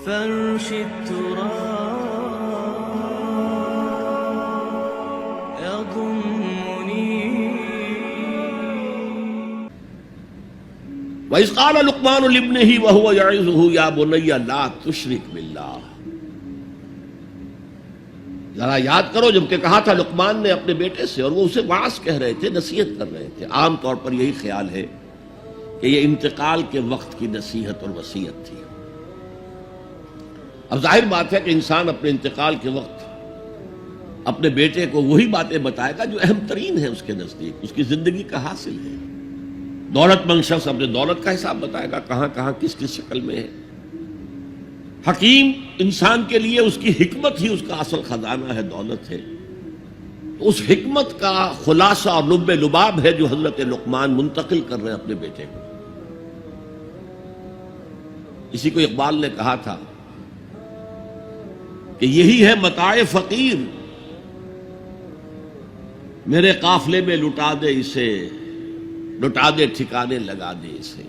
فرش التراب يضمني. وَإِذْ قَالَ لُقْمَانُ لِابْنِهِ وَهُوَ يَعِظُهُ يَا بُنَيَّ لَا تُشْرِكْ بِاللَّهِ. ذرا یاد کرو جب کہ کہا تھا لقمان نے اپنے بیٹے سے، اور وہ اسے واعظ کہہ رہے تھے، نصیحت کر رہے تھے. عام طور پر یہی خیال ہے کہ یہ انتقال کے وقت کی نصیحت اور وصیت تھی. اب ظاہر بات ہے کہ انسان اپنے انتقال کے وقت اپنے بیٹے کو وہی باتیں بتائے گا جو اہم ترین ہے اس کے نزدیک، اس کی زندگی کا حاصل ہے. دولت مند شخص اپنے دولت کا حساب بتائے گا، کہاں کہاں کس کس شکل میں ہے. حکیم انسان کے لیے اس کی حکمت ہی اس کا اصل خزانہ ہے، دولت ہے. تو اس حکمت کا خلاصہ اور لب لباب ہے جو حضرت لقمان منتقل کر رہے ہیں اپنے بیٹے کو. اسی کو اقبال نے کہا تھا کہ یہی ہے متاع فقیر، میرے قافلے میں لٹا دے اسے، لٹا دے ٹھکانے لگا دے اسے.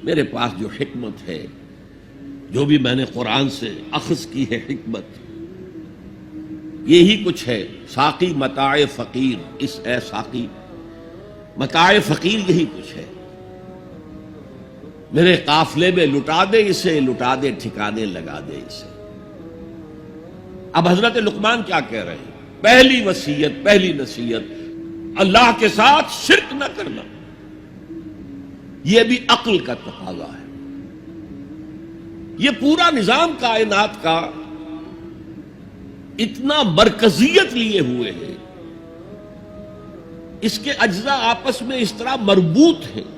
میرے پاس جو حکمت ہے، جو بھی میں نے قرآن سے اخذ کی ہے حکمت، یہی کچھ ہے. ساقی متاع فقیر، اس اے ساقی متاع فقیر یہی کچھ ہے. میرے قافلے میں لٹا دے اسے، لٹا دے ٹھکانے لگا دے اسے. اب حضرت لقمان کیا کہہ رہے ہیں؟ پہلی وصیت، پہلی نصیحت، اللہ کے ساتھ شرک نہ کرنا. یہ بھی عقل کا تقاضا ہے. یہ پورا نظام کائنات کا اتنا مرکزیت لیے ہوئے ہے، اس کے اجزاء آپس میں اس طرح مربوط ہیں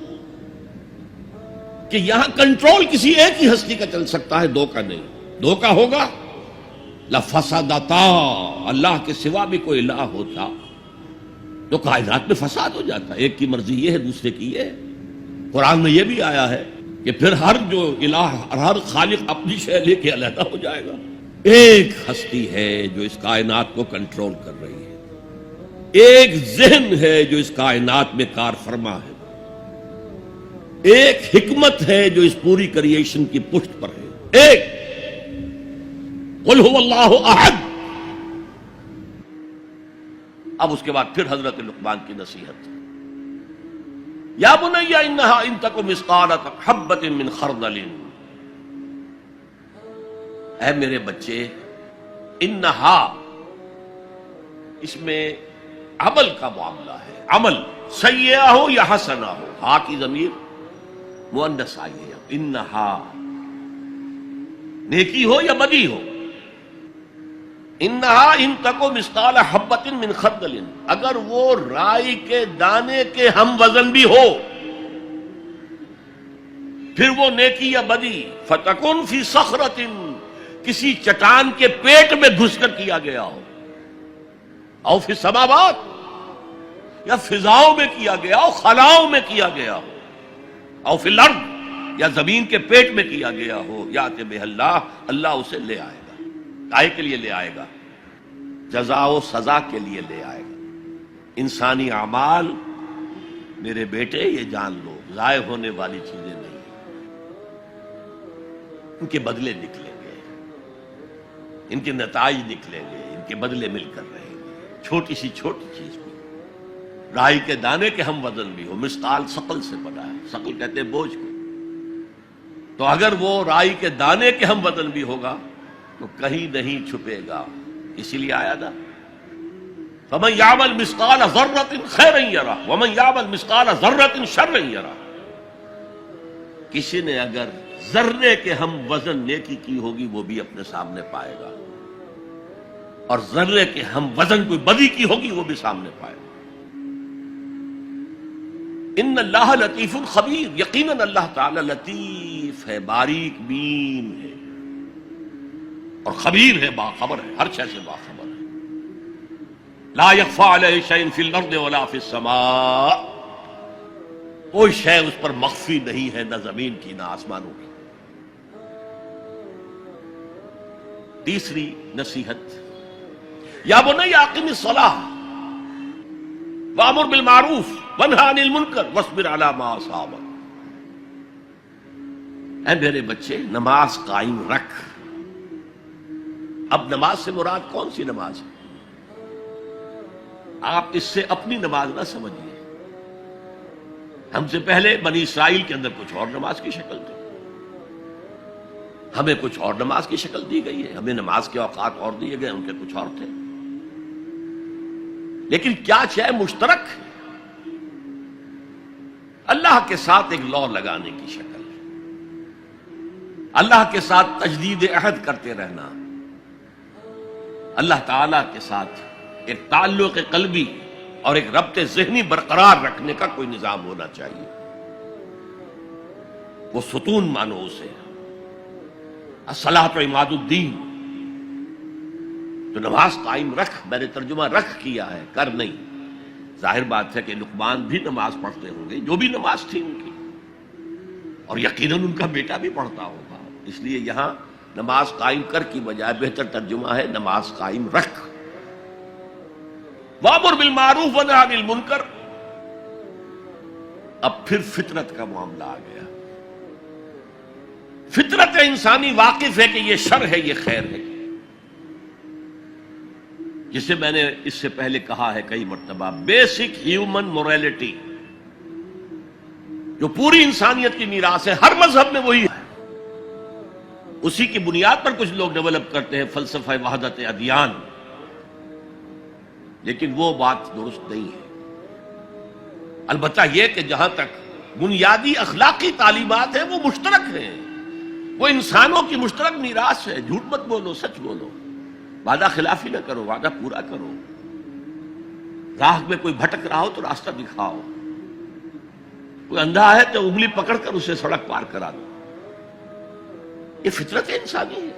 کہ یہاں کنٹرول کسی ایک ہی ہستی کا چل سکتا ہے، دو کا نہیں. دو کا ہوگا لفسدتا، اللہ کے سوا بھی کوئی الہ ہوتا تو کائنات میں فساد ہو جاتا. ایک کی مرضی یہ ہے، دوسرے کی یہ ہے. قرآن میں یہ بھی آیا ہے کہ پھر ہر جو الہ، ہر خالق اپنی شے لے کے علیحدہ ہو جائے گا. ایک ہستی ہے جو اس کائنات کو کنٹرول کر رہی ہے، ایک ذہن ہے جو اس کائنات میں کار فرما ہے، ایک حکمت ہے جو اس پوری کریشن کی پشت پر ہے. ایک قل هو اللہ احد. اب اس کے بعد پھر حضرت لقمان کی نصیحت. یا بنی انہا ان تک مثقال حبۃ من خردل. اے میرے بچے، انہا اس میں عمل کا معاملہ ہے. عمل سیئہ ہو یا حسنہ ہو، ہا کی ضمیر مؤنث آئی ہے. انہا نیکی ہو یا بدی ہو. انہا ان تکو مثقال حبۃ من خردل، اگر وہ رائی کے دانے کے ہم وزن بھی ہو، پھر وہ نیکی یا بدی. فتکن فی صخرۃ، کسی چٹان کے پیٹ میں گھس کر کیا گیا ہو، او فی السماوات، یا فضاؤں میں کیا گیا ہو، خلاؤں میں کیا گیا ہو، او فی الارض، یا زمین کے پیٹ میں کیا گیا ہو. یات بہ اللہ، اللہ اسے لے آئے گا. کائے کے لیے لے آئے گا؟ جزا و سزا کے لیے لے آئے گا. انسانی اعمال میرے بیٹے یہ جان لو ضائع ہونے والی چیزیں نہیں، ان کے بدلے نکلیں گے، ان کے نتائج نکلیں گے، ان کے بدلے مل کر رہیں گے. چھوٹی سی چھوٹی چیز بھی، رائی کے دانے کے ہم وزن بھی ہو. مثقال ثقل سے بنا ہے، ثقل کہتے ہیں بوجھ کو. تو اگر وہ رائی کے دانے کے ہم وزن بھی ہوگا تو کہیں نہیں چھپے گا. اسی لیے آیا تھا فَمَنْ يَعْمَلْ مِثْقَالَ ذَرَّةٍ خَيْرًا يَرَهُ وَمَنْ يَعْمَلْ مِثْقَالَ ذَرَّةٍ شَرًّا يَرَهُ. کسی نے اگر ذرے کے ہم وزن نیکی کی ہوگی وہ بھی اپنے سامنے پائے گا، اور ذرے کے ہم وزن کوئی بدی کی ہوگی وہ بھی سامنے پائے گا. ان اللہ لطیف خبیر، یقیناً اللہ تعالی لطیف ہے، باریک بین ہے، اور خبیر ہے، باخبر ہے، ہر شے سے باخبر ہے. لا یخفی علیہ شیء فی الارض ولا فی السماء، کوئی شے اس پر مخفی نہیں ہے، نہ زمین کی نہ آسمانوں کی. تیسری نصیحت، یا بنی اقم الصلاۃ وامر بالمعروف وانہی عن المنکر واصبر علی ما اصابک. اے میرے بچے، نماز قائم رکھ، اب نماز سے مراد کون سی نماز ہے؟ آپ اس سے اپنی نماز نہ سمجھیے. ہم سے پہلے بنی اسرائیل کے اندر کچھ اور نماز کی شکل تھی، ہمیں کچھ اور نماز کی شکل دی گئی ہے، ہمیں نماز کے اوقات اور دیے گئے، ان کے کچھ اور تھے. لیکن کیا شے مشترک ہے؟ اللہ کے ساتھ ایک لا لگانے کی شکل، اللہ کے ساتھ تجدید عہد کرتے رہنا، اللہ تعالی کے ساتھ ایک تعلق قلبی اور ایک ربط ذہنی برقرار رکھنے کا کوئی نظام ہونا چاہیے. وہ ستون مانو اسے، الصلاۃ عماد الدین. تو نماز قائم رکھ، میں نے ترجمہ رکھ کیا ہے، کر نہیں. ظاہر بات ہے کہ لقمان بھی نماز پڑھتے ہوں گے، جو بھی نماز تھی ان کی، اور یقیناً ان کا بیٹا بھی پڑھتا ہوگا. اس لیے یہاں نماز قائم کر کی بجائے بہتر ترجمہ ہے نماز قائم رکھ. وَأْمُرْ بِالْمَعْرُوفِ وَانْهَ عَنِ الْمُنْكَرِ. اب پھر فطرت کا معاملہ آ گیا. فطرت انسانی واقف ہے کہ یہ شر ہے، یہ خیر ہے، جسے میں نے اس سے پہلے کہا ہے کئی مرتبہ، بیسک ہیومن موریلٹی جو پوری انسانیت کی میراث ہے، ہر مذہب میں وہی ہے. اسی کی بنیاد پر کچھ لوگ ڈیولپ کرتے ہیں فلسفہ وحدت ادیان، لیکن وہ بات درست نہیں ہے. البتہ یہ کہ جہاں تک بنیادی اخلاقی تعلیمات ہیں وہ مشترک ہیں، وہ انسانوں کی مشترک میراث ہے. جھوٹ مت بولو، سچ بولو، وعدہ خلافی نہ کرو، وعدہ پورا کرو. راہ میں کوئی بھٹک رہا ہو تو راستہ دکھاؤ، کوئی اندھا ہے تو انگلی پکڑ کر اسے سڑک پار کرا دو. یہ فطرت انسانی ہے.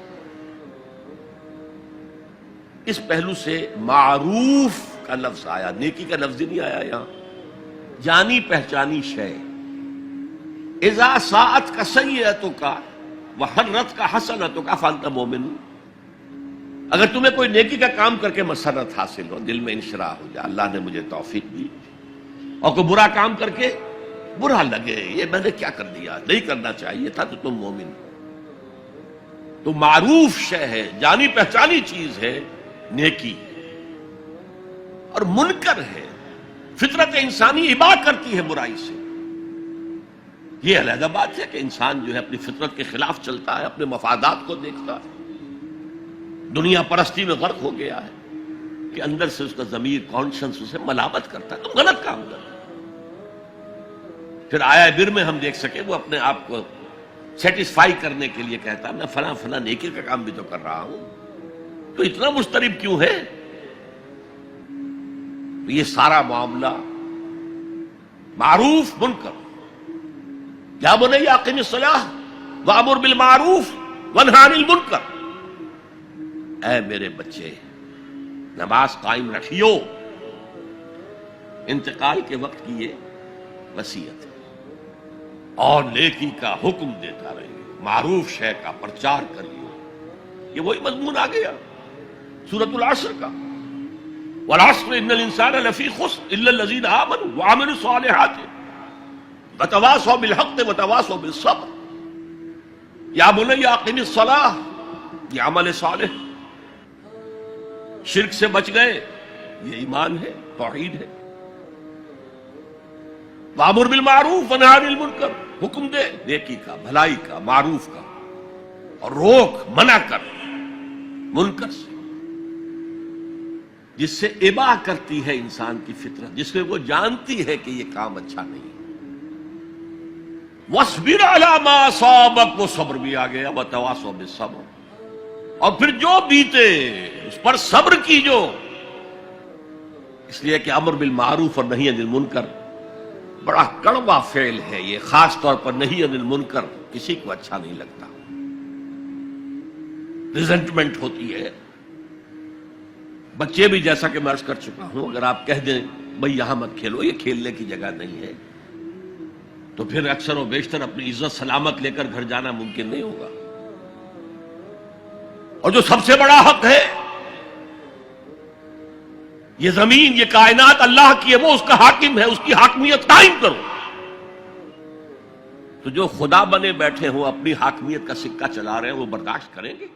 اس پہلو سے معروف کا لفظ آیا، نیکی کا لفظ نہیں آیا یہاں. جانی پہچانی شے. اذا ساعت کا سیئتک وحرت کا حسنتک فانت مومن. اگر تمہیں کوئی نیکی کا کام کر کے مسرت حاصل ہو، دل میں انشراح ہو جائے اللہ نے مجھے توفیق دی، اور کوئی برا کام کر کے برا لگے یہ میں نے کیا کر دیا، نہیں کرنا چاہیے تھا، تو تم مومن. تو معروف شے ہے، جانی پہچانی چیز ہے نیکی، اور منکر ہے، فطرت انسانی ابا کرتی ہے برائی سے. یہ علیحدہ بات ہے کہ انسان جو ہے اپنی فطرت کے خلاف چلتا ہے، اپنے مفادات کو دیکھتا ہے، دنیا پرستی میں غرق ہو گیا ہے کہ اندر سے اس کا ضمیر کانشنس اسے ملامت کرتا ہے، تم غلط کام کرتے. پھر آیا بر میں ہم دیکھ سکے وہ اپنے آپ کو سیٹسفائی کرنے کے لیے کہتا ہے میں فلاں فلاں نیکی کا کام بھی تو کر رہا ہوں، تو اتنا مضطرب کیوں ہے؟ یہ سارا معاملہ معروف منکر. یا بنی اقم الصلاۃ وامر بالمعروف وانہی عن المنکر. اے میرے بچے نماز قائم رکھیو. انتقال کے وقت کی یہ وصیت ہے، اور نیکی کا حکم دیتا رہے، معروف شے کا پرچار کریو. یہ وہی مضمون آ گیا سورۃ العصر کا، والعصر ان الانسان لفی خسر الا الذین آمنوا وعملوا الصالحات وتواصوا بالحق وتواصوا بالصبر. یا بنی اقم الصلاۃ، یہ عمل صالح. شرک سے بچ گئے، یہ ایمان ہے، توحید ہے. وامر بالمعروف ونہی عن المنکر، حکم دے نیکی کا، بھلائی کا، معروف کا، اور روک منع کر منکر سے، جس سے ابا کرتی ہے انسان کی فطرت، جس میں وہ جانتی ہے کہ یہ کام اچھا نہیں. وَاصْبِرْ عَلَىٰ مَا أَصَابَكَ، وہ صبر بھی آ گیا، وَتَوَاصَوْا بِالصَّبْرِ، اور پھر جو بیتے اس پر صبر کیجو. اس لیے کہ امر بالمعروف اور نہی عن المنکر بڑا کڑوا فعل ہے. یہ خاص طور پر نہی عن المنکر کسی کو اچھا نہیں لگتا، ریزنٹمنٹ ہوتی ہے. بچے بھی جیسا کہ میں عرض کر چکا ہوں، اگر آپ کہہ دیں بھئی یہاں مت کھیلو، یہ کھیلنے کی جگہ نہیں ہے، تو پھر اکثر و بیشتر اپنی عزت سلامت لے کر گھر جانا ممکن نہیں ہوگا. اور جو سب سے بڑا حق ہے، یہ زمین، یہ کائنات اللہ کی ہے، وہ اس کا حاکم ہے، اس کی حاکمیت قائم کرو. تو جو خدا بنے بیٹھے ہوں اپنی حاکمیت کا سکہ چلا رہے ہیں وہ برداشت کریں گے؟